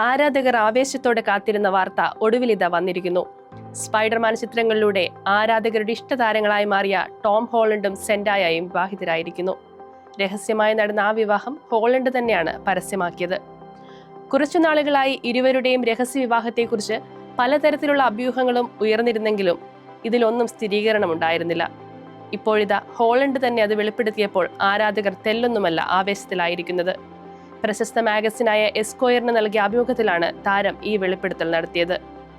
ആരാധകർ ആവേശത്തോടെ കാത്തിരുന്ന വാർത്ത ഒടുവിൽ ഇതാ വന്നിരിക്കുന്നു. സ്പൈഡർമാൻ ചിത്രങ്ങളിലൂടെ ആരാധകരുടെ ഇഷ്ടതാരങ്ങളായി മാറിയ ടോം ഹോളണ്ടും സെൻഡായയും വിവാഹിതരായിരിക്കുന്നു. രഹസ്യമായി നടന്ന ആ വിവാഹം ഹോളണ്ട് തന്നെയാണ് പരസ്യമാക്കിയത്. കുറച്ചു നാളുകളായി ഇരുവരുടെയും രഹസ്യ വിവാഹത്തെക്കുറിച്ച് പലതരത്തിലുള്ള അഭ്യൂഹങ്ങളും ഉയർന്നിരുന്നെങ്കിലും ഇതിലൊന്നും സ്ഥിരീകരണമുണ്ടായിരുന്നില്ല. ഇപ്പോഴിതാ ഹോളണ്ട് തന്നെ അത് വെളിപ്പെടുത്തിയപ്പോൾ ആരാധകർ തെല്ലൊന്നുമല്ല ആവേശത്തിലായിരിക്കുന്നത്. പ്രശസ്ത മാഗസിനായ എസ്ക്വയറിന് നൽകിയ അഭിമുഖത്തിലാണ് താരം ഈ വെളിപ്പെടുത്തൽ നടത്തിയത്.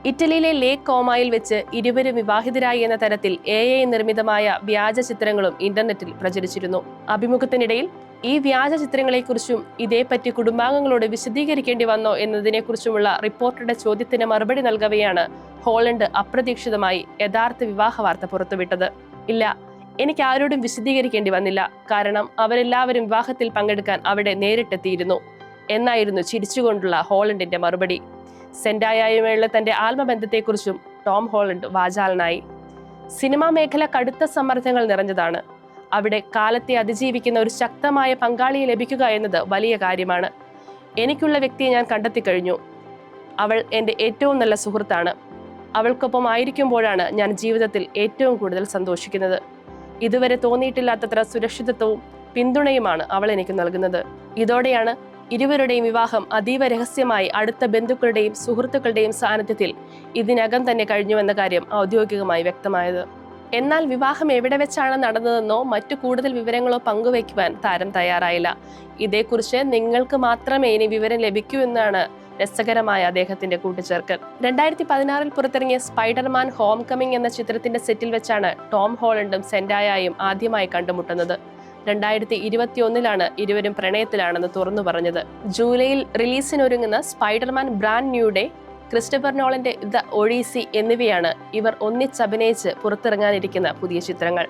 ഇറ്റലിയിലെ ലേക്ക് കോമായിൽ വെച്ച് ഇരുവരും വിവാഹിതരായി എന്ന തരത്തിൽ AI നിർമ്മിതമായ വ്യാജ ചിത്രങ്ങളും ഇന്റർനെറ്റിൽ പ്രചരിച്ചിരുന്നു. അഭിമുഖത്തിനിടയിൽ ഈ വ്യാജ ചിത്രങ്ങളെക്കുറിച്ചും ഇതേപ്പറ്റി കുടുംബാംഗങ്ങളോട് വിശദീകരിക്കേണ്ടി വന്നോ എന്നതിനെക്കുറിച്ചുമുള്ള റിപ്പോർട്ടറുടെ ചോദ്യത്തിന് മറുപടി നൽകവെയാണ് ഹോളണ്ട് അപ്രതീക്ഷിതമായി യഥാർത്ഥ വിവാഹ വാർത്ത പുറത്തുവിട്ടത്. ഇല്ല, എനിക്ക് ആരോടും വിശദീകരിക്കേണ്ടി വന്നില്ല, കാരണം അവരെല്ലാവരും വിവാഹത്തിൽ പങ്കെടുക്കാൻ അവിടെ നേരിട്ടെത്തിയിരുന്നു എന്നായിരുന്നു ചിരിച്ചുകൊണ്ടുള്ള ഹോളണ്ടിന്റെ മറുപടി. സെൻഡായയുമായുള്ള തന്റെ ആത്മബന്ധത്തെക്കുറിച്ചും ടോം ഹോളണ്ട് വാചാലനായി. സിനിമാ മേഖല കടുത്ത സമ്മർദ്ദങ്ങൾ നിറഞ്ഞതാണ്. അവിടെ കാലത്തെ അതിജീവിക്കുന്ന ഒരു ശക്തമായ പങ്കാളിയെ ലഭിക്കുക എന്നത് വലിയ കാര്യമാണ്. എനിക്കുള്ള വ്യക്തിയെ ഞാൻ കണ്ടെത്തിക്കഴിഞ്ഞു. അവൾ എൻ്റെ ഏറ്റവും നല്ല സുഹൃത്താണ്. അവൾക്കൊപ്പം ആയിരിക്കുമ്പോഴാണ് ഞാൻ ജീവിതത്തിൽ ഏറ്റവും കൂടുതൽ സന്തോഷിക്കുന്നത്. ഇതുവരെ തോന്നിയിട്ടില്ലാത്തത്ര സുരക്ഷിതത്വവും പിന്തുണയുമാണ് അവൾ എനിക്ക് നൽകുന്നത്. ഇതോടെയാണ് ഇരുവരുടെയും വിവാഹം അതീവ രഹസ്യമായി അടുത്ത ബന്ധുക്കളുടെയും സുഹൃത്തുക്കളുടെയും സാന്നിധ്യത്തിൽ ഇതിനകം തന്നെ കഴിഞ്ഞുവെന്ന കാര്യം ഔദ്യോഗികമായി വ്യക്തമായത്. എന്നാൽ വിവാഹം എവിടെ വെച്ചാണ് നടന്നതെന്നോ മറ്റു കൂടുതൽ വിവരങ്ങളോ പങ്കുവയ്ക്കുവാൻ താരം തയ്യാറായില്ല. ഇതേക്കുറിച്ച് നിങ്ങൾക്ക് മാത്രമേ ഇനി വിവരം ലഭിക്കൂ എന്നാണ് രസകരമായ അദ്ദേഹത്തിന്റെ കൂട്ടിച്ചേർക്കൽ. 2016 പുറത്തിറങ്ങിയ സ്പൈഡർമാൻ ഹോം കമ്മിങ് എന്ന ചിത്രത്തിന്റെ സെറ്റിൽ വെച്ചാണ് ടോം ഹോളണ്ടും സെൻഡായയും ആദ്യമായി കണ്ടുമുട്ടുന്നത്. 2021 ഇരുവരും പ്രണയത്തിലാണെന്ന് തുറന്നു പറഞ്ഞത്. ജൂലൈയിൽ റിലീസിനൊരുങ്ങുന്ന Spiderman Brand New Day, Christopher നോളന്റെ ദ ഒഡീസി എന്നിവയാണ് ഇവർ ഒന്നിച്ചഭിനയിച്ച് പുറത്തിറങ്ങാനിരിക്കുന്ന പുതിയ ചിത്രങ്ങൾ.